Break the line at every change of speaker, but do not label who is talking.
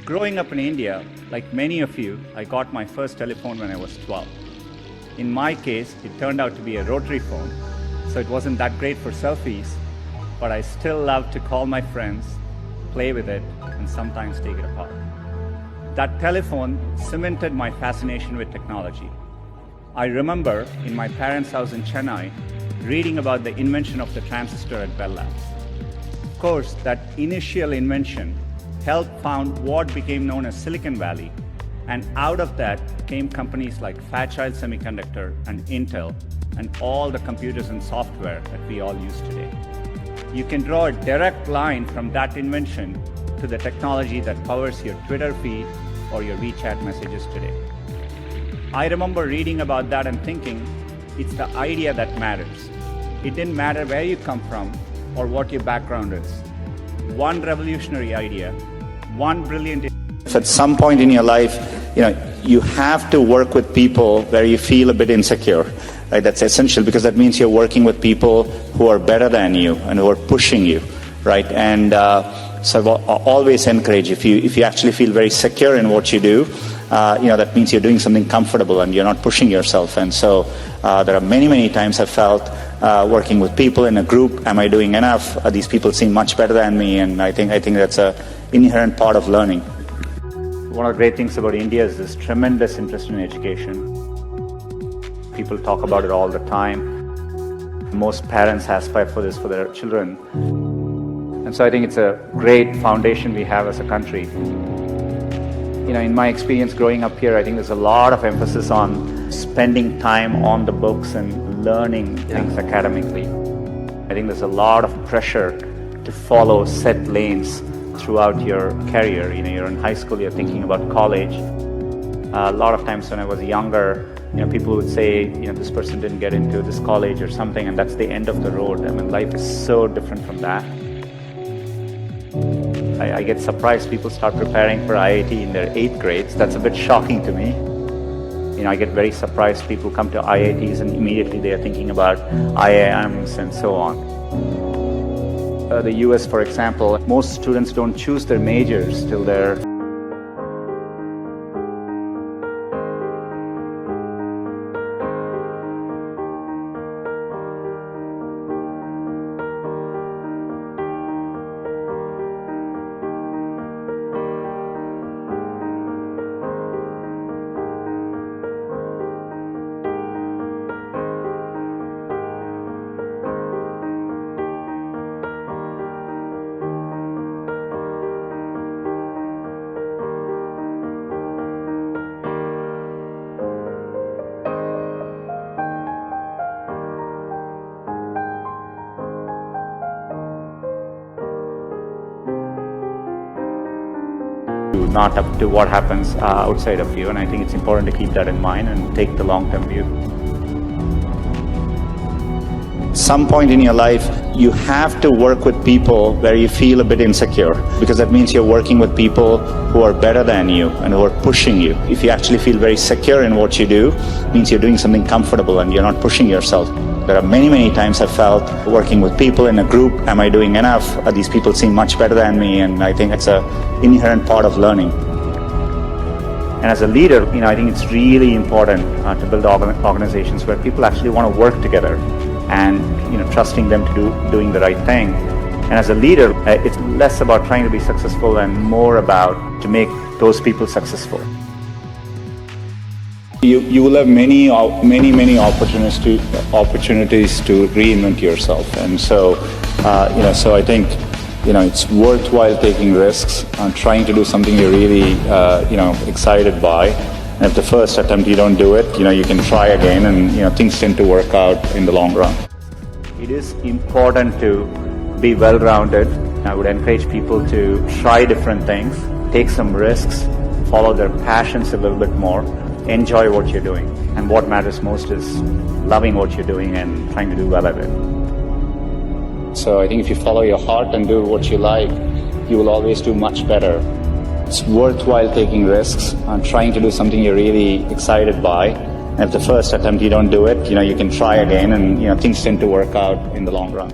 Growing up in India, like many of you, I got my first telephone when I was 12. In my case, it turned out to be a rotary phone, so it wasn't that great for selfies, but I still loved to call my friends, play with it, and sometimes take it apart. That telephone cemented my fascination with technology. I remember in my parents' house in Chennai, reading about the invention of the transistor at Bell Labs. Of course, that initial invention helped found what became known as Silicon Valley, and out of that came companies like Fairchild Semiconductor and Intel, and all the computers and software that we all use today. You can draw a direct line from that invention to the technology that powers your Twitter feed or your WeChat messages today. I remember reading about that and thinking, it's the idea that matters. It didn't matter where you come from or what your background is. One revolutionary idea, one brilliant.
If at some point in your life, you have to work with people where you feel a bit insecure, right? That's essential because that means you're working with people who are better than you and who are pushing you, right? And so I always encourage, if you actually feel very secure in what you do, that means you're doing something comfortable and you're not pushing yourself. And so there are many times I've felt working with people in a group, am I doing enough? These people seem much better than me, and I think that's an inherent part of learning.
One of the great things about India is this tremendous interest in education. People talk about it all the time. Most parents aspire for this for their children. And so I think it's a great foundation we have as a country. In my experience growing up here, I think there's a lot of emphasis on spending time on the books and learning things academically. I think there's a lot of pressure to follow set lanes throughout your career. You're in high school, you're thinking about college. A lot of times when I was younger, people would say, this person didn't get into this college or something, and that's the end of the road. I mean, life is so different from that. I get surprised people start preparing for IIT in their 8th grades. That's a bit shocking to me. I get very surprised people come to IITs and immediately they are thinking about IIMs and so on. The US, for example, most students don't choose their majors till they're not up to what happens outside of you, and I think it's important to keep that in mind and take the long-term view.
Some point in your life, you have to work with people where you feel a bit insecure, because that means you're working with people who are better than you and who are pushing you. If you actually feel very secure in what you do, it means you're doing something comfortable and you're not pushing yourself. There are many times I've felt working with people in a group, am I doing enough? These people seem much better than me, and I think it's an inherent part of learning.
And as a leader, I think it's really important to build organizations where people actually want to work together and trusting them to doing the right thing. And as a leader, it's less about trying to be successful and more about to make those people successful.
You will have many opportunities to reinvent yourself, and so so I think it's worthwhile taking risks and trying to do something you're really excited by. And if the first attempt you don't do it, you can try again, and things tend to work out in the long run.
It is important to be well-rounded. I would encourage people to try different things, take some risks, follow their passions a little bit more, enjoy what you're doing. And what matters most is loving what you're doing and trying to do well at it.
So I think if you follow your heart and do what you like, you will always do much better. It's worthwhile taking risks and trying to do something you're really excited by. And if the first attempt you don't do it, you can try again, and things tend to work out in the long run.